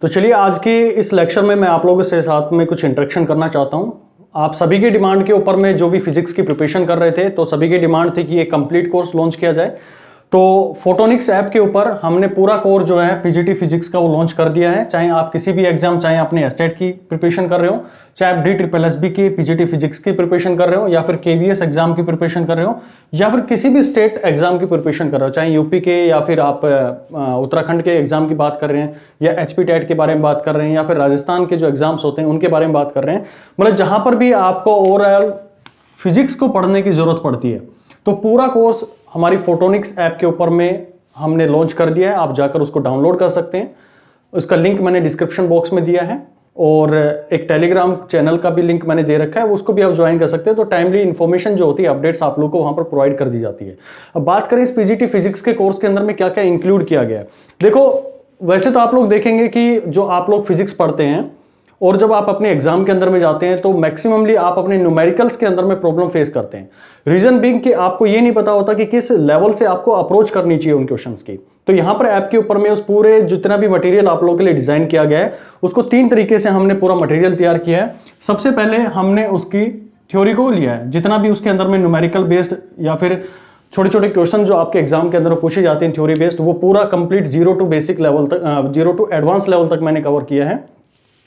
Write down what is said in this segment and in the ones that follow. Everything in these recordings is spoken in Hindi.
तो चलिए आज के इस लेक्चर में मैं आप लोगों से साथ में कुछ इंटरेक्शन करना चाहता हूं। आप सभी की डिमांड के ऊपर में जो भी फिजिक्स की प्रिपरेशन कर रहे थे तो सभी की डिमांड थी कि एक कंप्लीट कोर्स लॉन्च किया जाए। तो फोटोनिक्स ऐप के ऊपर हमने पूरा कोर्स जो है पीजीटी फिजिक्स का वो लॉन्च कर दिया है। चाहे आप किसी भी एग्जाम, चाहे अपने एस्टेट की प्रिपरेशन कर रहे हो, चाहे आप DSSB के पीजीटी फिजिक्स की प्रिपरेशन कर रहे हो, या फिर KVS एग्जाम की प्रिपरेशन कर रहे हो, या फिर किसी भी स्टेट एग्जाम की प्रिपरेशन कर रहे हो, चाहे यूपी के या फिर आप उत्तराखंड के एग्जाम की बात कर रहे हैं, या HP टेट के बारे में बात कर रहे हैं, या फिर राजस्थान के जो एग्जाम्स होते हैं उनके बारे में बात कर रहे हैं। मतलब जहां पर भी आपको ओवरऑल फिजिक्स को पढ़ने की जरूरत पड़ती है तो पूरा कोर्स हमारी फोटोनिक्स ऐप के ऊपर में हमने लॉन्च कर दिया है। आप जाकर उसको डाउनलोड कर सकते हैं। उसका लिंक मैंने डिस्क्रिप्शन बॉक्स में दिया है और एक टेलीग्राम चैनल का भी लिंक मैंने दे रखा है, उसको भी आप ज्वाइन कर सकते हैं। तो टाइमली इंफॉर्मेशन जो होती है, अपडेट्स आप लोगों को वहां पर प्रोवाइड कर दी जाती है। अब बात करें इस पीजीटी फिजिक्स के कोर्स के अंदर में क्या क्या इंक्लूड किया गया है। देखो, वैसे तो आप लोग देखेंगे कि जो आप लोग फिजिक्स पढ़ते हैं और जब आप अपने एग्जाम के अंदर में जाते हैं तो मैक्सिममली आप अपने न्यूमेरिकल्स के अंदर में प्रॉब्लम फेस करते हैं। रीजन बीइंग कि आपको ये नहीं पता होता कि किस लेवल से आपको अप्रोच करनी चाहिए उन क्वेश्चंस की। तो यहां पर ऐप के ऊपर में उस पूरे जितना भी मटेरियल आप लोगों के लिए डिजाइन किया गया है उसको 3 तरीके से हमने पूरा मटेरियल तैयार किया है। सबसे पहले हमने उसकी थ्योरी को लिया है, जितना भी उसके अंदर में न्यूमेरिकल बेस्ड या फिर छोटे छोटे क्वेश्चन जो आपके एग्जाम के अंदर पूछे जाते हैं थ्योरी बेस्ड, वो पूरा complete zero to basic level तक, जीरो टू एडवांस लेवल तक मैंने कवर किया है।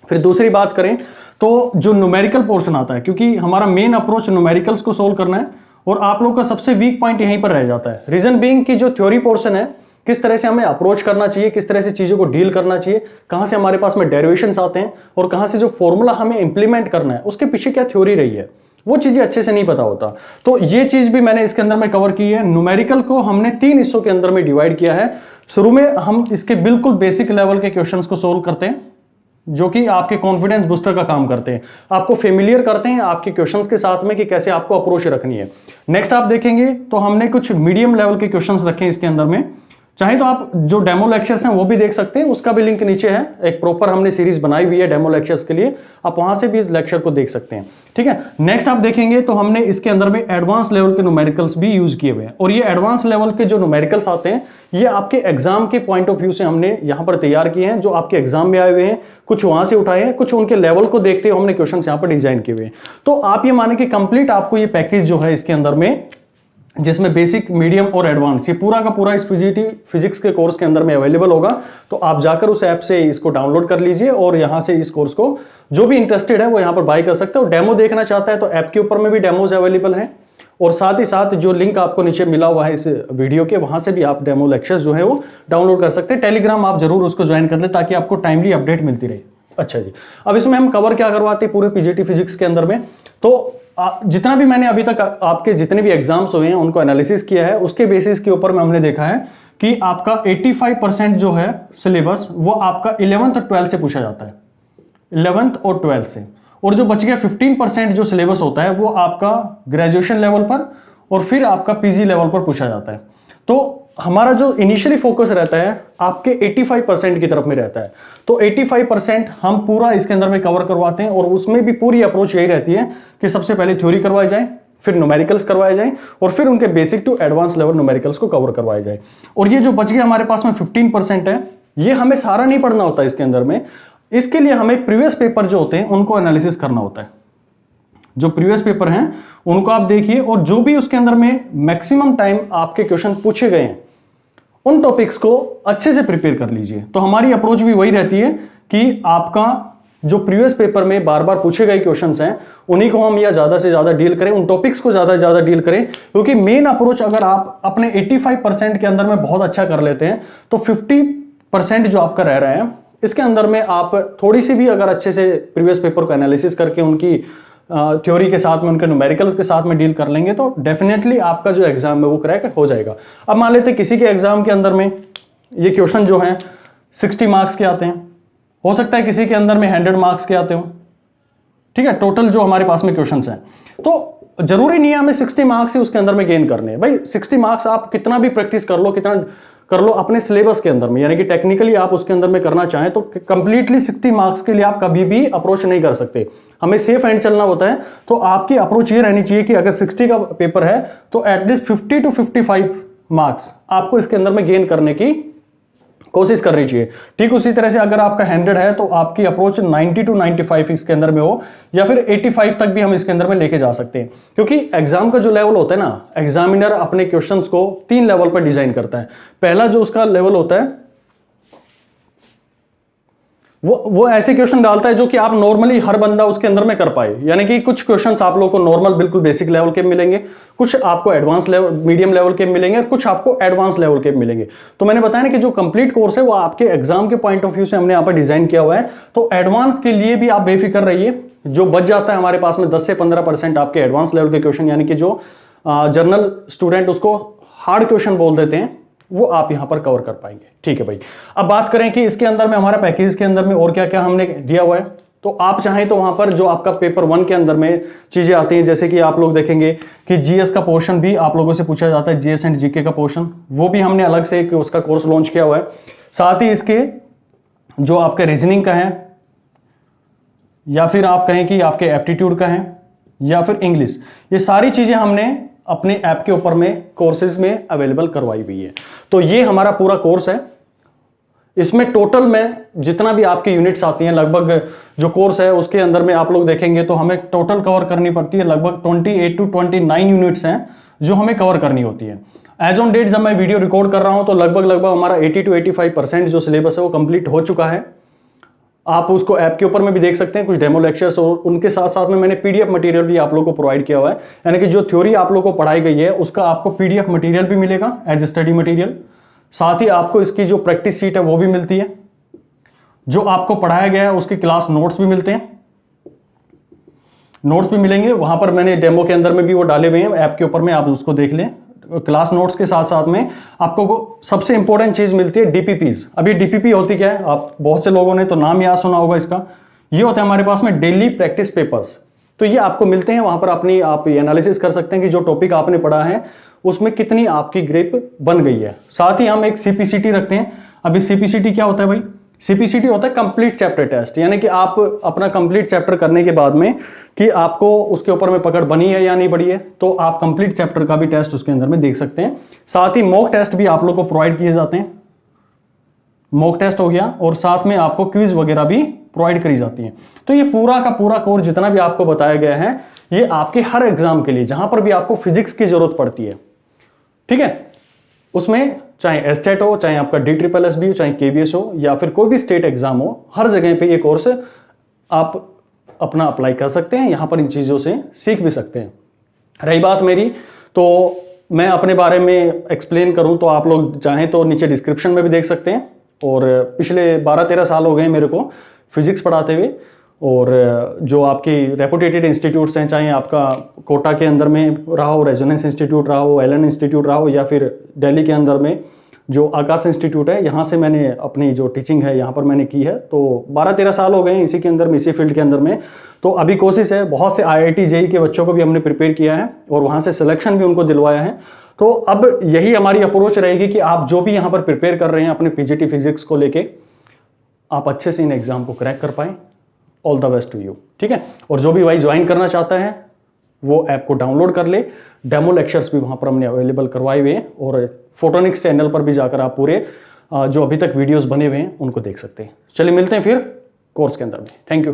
फिर दूसरी बात करें तो जो न्यूमेरिकल पोर्शन आता है, क्योंकि हमारा मेन अप्रोच न्यूमेरिकल्स को सोल्व करना है और आप लोग का सबसे वीक पॉइंट यहीं पर रह जाता है। रीजन बीइंग कि जो थ्योरी पोर्शन है, किस तरह से हमें अप्रोच करना चाहिए, किस तरह से चीजों को डील करना चाहिए, कहां से हमारे पास में डेरिवेशंस आते हैं और कहां से जो फॉर्मूला हमें इंप्लीमेंट करना है उसके पीछे क्या थ्योरी रही है, वो चीजें अच्छे से नहीं पता होता। तो ये चीज भी मैंने इसके अंदर में कवर की है। न्यूमेरिकल को हमने 3 हिस्सों के अंदर में डिवाइड किया है। शुरू में हम इसके बिल्कुल बेसिक लेवल के क्वेश्चंस को सोल्व करते हैं, जो कि आपके कॉन्फिडेंस बूस्टर का काम करते हैं, आपको फेमिलियर करते हैं आपके क्वेश्चंस के साथ में कि कैसे आपको अप्रोच रखनी है। नेक्स्ट आप देखेंगे तो हमने कुछ मीडियम लेवल के क्वेश्चंस रखे हैं इसके अंदर में। चाहे तो आप जो डेमो लेक्चर्स हैं वो भी देख सकते हैं, उसका भी लिंक नीचे है। एक प्रॉपर हमने सीरीज बनाई हुई है डेमो लेक्चर्स के लिए, आप वहां से भी इस लेक्चर को देख सकते हैं। ठीक है, नेक्स्ट आप देखेंगे तो हमने इसके अंदर में एडवांस लेवल के न्यूमेरिकल्स भी यूज किए हुए हैं। और ये एडवांस लेवल के जो न्यूमेरिकल्स आते हैं ये आपके एग्जाम के पॉइंट ऑफ व्यू से हमने यहां पर तैयार किए हैं, जो आपके एग्जाम में आए हुए हैं। कुछ वहां से उठाए हैं, कुछ उनके लेवल को देखते हुए हमने क्वेश्चन यहां पर डिजाइन किए हुए हैं। तो आप ये माने कि कंप्लीट आपको ये पैकेज जो है इसके अंदर में, जिसमें बेसिक, मीडियम और एडवांस, ये पूरा का पूरा इस पीजीटी फिजिक्स के कोर्स के अंदर में अवेलेबल होगा। तो आप जाकर उस ऐप से इसको डाउनलोड कर लीजिए और यहां से इस कोर्स को जो भी इंटरेस्टेड है वो यहां पर बाय कर सकते हो। डेमो देखना चाहता है तो ऐप के ऊपर में भी डेमोज अवेलेबल हैं, और साथ ही साथ जो लिंक आपको नीचे मिला हुआ है इस वीडियो के, वहां से भी आप डेमो लेक्चर्स जो है वो डाउनलोड कर सकते हैं। टेलीग्राम आप जरूर उसको ज्वाइन कर ले ताकि आपको टाइमली अपडेट मिलती रहे। अच्छा जी, अब इसमें हम कवर क्या करवाते हैं पूरे पीजीटी फिजिक्स के अंदर में। तो जितना भी मैंने अभी तक आपके जितने भी एग्जाम्स हुए हैं उनको एनालिसिस किया है, उसके बेसिस के ऊपर में हमने देखा है कि आपका 85% जो है सिलेबस वो आपका 11th और 12th से पूछा जाता है, 11th और 12th से। और जो बच गया 15% जो सिलेबस होता है वो आपका ग्रेजुएशन लेवल पर और फिर आपका PG लेवल पर पूछा जाता है। तो हमारा जो इनिशियली फोकस रहता है आपके 85% की तरफ में रहता है। तो 85% हम पूरा इसके अंदर में कवर करवाते हैं, और उसमें भी पूरी अप्रोच यही रहती है कि सबसे पहले थ्योरी करवाई जाए, फिर न्यूमेरिकल्स करवाए जाए, और फिर उनके basic to advance level numericals को कवर करवाया जाए। और ये जो बच गया हमारे पास में 15% है, ये हमें सारा नहीं पढ़ना होता इसके अंदर में। इसके लिए हमें प्रीवियस पेपर जो होते हैं उनको एनालिसिस करना होता है। जो प्रीवियस पेपर हैं उनको आप देखिए, और जो भी उसके अंदर में मैक्सिमम टाइम आपके क्वेश्चन पूछे गए हैं उन टॉपिक्स को अच्छे से प्रिपेयर कर लीजिए। तो हमारी अप्रोच भी वही रहती है कि आपका जो प्रीवियस पेपर में बार बार पूछे गए क्वेश्चंस हैं उन्हीं को हम या ज्यादा से ज्यादा डील करें, उन टॉपिक्स को ज्यादा से ज्यादा डील करें। क्योंकि मेन अप्रोच अगर आप अपने 85% के अंदर में बहुत अच्छा कर लेते हैं तो 50% जो आपका रह रहे हैं इसके अंदर में आप थोड़ी सी भी अगर अच्छे से प्रीवियस पेपर को एनालिसिस करके उनकी थ्योरी के साथ में, उनके न्यूमेरिकल्स के साथ में डील कर लेंगे तो डेफिनेटली आपका जो एग्जाम है वो क्रैक हो जाएगा। अब मान लेते किसी के एग्जाम के अंदर में ये क्वेश्चन जो हैं 60 मार्क्स के आते हैं, हो सकता है किसी के अंदर में 100 मार्क्स के आते हो। ठीक है, टोटल जो हमारे पास में क्वेश्चन हैं, तो जरूरी नहीं है हमें 60 मार्क्स ही उसके अंदर में गेन करने हैं। भाई 60 मार्क्स आप कितना भी प्रैक्टिस कर लो, कितना कर लो अपने सिलेबस के अंदर में, यानी कि टेक्निकली आप उसके अंदर में करना चाहें तो कंप्लीटली 60 मार्क्स के लिए आप कभी भी अप्रोच नहीं कर सकते। हमें सेफ एंड चलना होता है। तो आपकी अप्रोच ये रहनी चाहिए कि अगर 60 का पेपर है तो एटलीस्ट 50 to 55 मार्क्स आपको इसके अंदर में गेन करने की कोशिश करनी चाहिए। ठीक उसी तरह से अगर आपका 100 है तो आपकी अप्रोच 90 टू 95 इसके अंदर में हो, या फिर 85 तक भी हम इसके अंदर में लेके जा सकते हैं। क्योंकि एग्जाम का जो लेवल होता है ना, एग्जामिनर अपने क्वेश्चंस को 3 लेवल पर डिजाइन करता है। पहला जो उसका लेवल होता है वो ऐसे क्वेश्चन डालता है जो कि आप नॉर्मली हर बंदा उसके अंदर में कर पाए। यानी कि कुछ क्वेश्चंस आप लोगों को नॉर्मल बिल्कुल बेसिक लेवल के मिलेंगे, कुछ आपको एडवांस लेवल मीडियम लेवल के मिलेंगे, और कुछ आपको एडवांस लेवल के मिलेंगे। तो मैंने बताया ना कि जो कंप्लीट कोर्स है वो आपके एग्जाम के पॉइंट ऑफ व्यू से हमने यहाँ पर डिजाइन किया हुआ है। तो एडवांस के लिए भी आप बेफिक्र रहिए, जो बच जाता है हमारे पास में 10 से 15% आपके एडवांस लेवल के क्वेश्चन, यानी कि जो जनरल स्टूडेंट उसको हार्ड क्वेश्चन बोल देते हैं, वो आप यहां पर कवर कर पाएंगे। ठीक है भाई, अब बात करें कि इसके अंदर में हमारा पैकेज के अंदर में और क्या क्या हमने दिया हुआ है। तो आप चाहें तो वहां पर जो आपका पेपर 1 के अंदर में चीजें आती हैं, जैसे कि आप लोग देखेंगे कि जीएस का पोर्शन भी आप लोगों से पूछा जाता है, जीएस एंड जीके का पोर्शन, वो भी हमने अलग से एक उसका कोर्स लॉन्च किया हुआ है। साथ ही इसके जो आपके रीजनिंग का है, या फिर आप कहें कि आपके एप्टीट्यूड का है, या फिर इंग्लिश, ये सारी चीजें हमने अपने ऐप के ऊपर में कोर्सेज में अवेलेबल करवाई हुई है। तो ये हमारा पूरा कोर्स है। इसमें टोटल में जितना भी आपकी यूनिट्स आती हैं, लगभग जो कोर्स है उसके अंदर में आप लोग देखेंगे तो हमें टोटल कवर करनी पड़ती है, लगभग 28 टू 29 यूनिट्स हैं जो हमें कवर करनी होती है। एज ऑन डेट जब मैं वीडियो रिकॉर्ड कर रहा हूं तो लगभग हमारा 80 टू 85% जो सिलेबस है वो कंप्लीट हो चुका है। आप उसको ऐप के ऊपर में भी देख सकते हैं, कुछ डेमो लेक्चर्स, और उनके साथ साथ में मैंने पीडीएफ मटेरियल भी आप लोगों को प्रोवाइड किया हुआ है। यानी कि जो थ्योरी आप लोगों को पढ़ाई गई है उसका आपको पीडीएफ मटेरियल भी मिलेगा एज स्टडी मटेरियल। साथ ही आपको इसकी जो प्रैक्टिस शीट है वो भी मिलती है, जो आपको पढ़ाया गया है उसके क्लास नोट्स भी मिलते हैं, नोट्स भी मिलेंगे वहां पर। मैंने डेमो के अंदर में भी वो डाले हुए हैं ऐप के ऊपर में, आप उसको देख लें। क्लास नोट्स के साथ साथ में आपको सबसे इंपॉर्टेंट चीज मिलती है डीपीपीज। अभी डीपीपी होती क्या है, आप बहुत से लोगों ने तो नाम याद सुना होगा इसका। ये होता है हमारे पास में डेली प्रैक्टिस पेपर्स। तो ये आपको मिलते हैं, वहां पर अपनी आप एनालिसिस कर सकते हैं कि जो टॉपिक आपने पढ़ा है उसमें कितनी आपकी ग्रिप बन गई है। साथ ही हम एक सीपीसीटी रखते हैं। अभी सीपीसीटी क्या होता है भाई, सीपीसीटी होता है कंप्लीट चैप्टर टेस्ट। यानी कि आप अपना कंप्लीट चैप्टर करने के बाद में कि आपको उसके ऊपर में पकड़ बनी है या नहीं बनी है, तो आप कंप्लीट चैप्टर का भी टेस्ट उसके अंदर में देख सकते हैं। साथ ही मॉक टेस्ट भी आप लोग को प्रोवाइड किए जाते हैं, मॉक टेस्ट हो गया, और साथ में आपको क्विज वगैरह भी प्रोवाइड करी जाती है। तो ये पूरा का पूरा कोर्स जितना भी आपको बताया गया है, ये आपके हर एग्जाम के लिए जहां पर भी आपको फिजिक्स की जरूरत पड़ती है, ठीक है, उसमें चाहे एस्टेट हो, चाहे आपका DSSS हो, चाहे KVS हो, या फिर कोई भी स्टेट एग्जाम हो, हर जगह पे ये कोर्स आप अपना अप्लाई कर सकते हैं। यहां पर इन चीजों से सीख भी सकते हैं। रही बात मेरी, तो मैं अपने बारे में एक्सप्लेन करूं तो आप लोग चाहें तो नीचे डिस्क्रिप्शन में भी देख सकते हैं। और पिछले 12-13 साल हो गए मेरे को फिजिक्स पढ़ाते हुए, और जो आपकी रेपुटेटेड इंस्टीट्यूट्स हैं, चाहे आपका कोटा के अंदर में रहा हो, रेजोनेंस इंस्टीट्यूट रहा हो, एलन इंस्टीट्यूट रहा हो, या फिर दिल्ली के अंदर में जो आकाश इंस्टीट्यूट है, यहाँ से मैंने अपनी जो टीचिंग है यहाँ पर मैंने की है। तो 12-13 साल हो गए हैं इसी के अंदर में, इसी फील्ड के अंदर में। तो अभी कोशिश है, बहुत से IIT JEE के बच्चों को भी हमने प्रिपेयर किया है और वहाँ से सिलेक्शन भी उनको दिलवाया है। तो अब यही हमारी अप्रोच रहेगी कि आप जो भी यहाँ पर प्रिपेयर कर रहे हैं अपने PGT फिजिक्स को लेके, आप अच्छे से इन एग्जाम को क्रैक कर पाएँ। All the best to you, ठीक है। और जो भी भाई ज्वाइन करना चाहता है वो ऐप को डाउनलोड कर ले, डेमो लेक्चर्स भी वहाँ पर हमने अवेलेबल करवाए हुए हैं, और फोटोनिक्स चैनल पर भी जाकर आप पूरे जो अभी तक वीडियोस बने हुए हैं उनको देख सकते हैं। चलिए मिलते हैं फिर कोर्स के अंदर में। Thank you.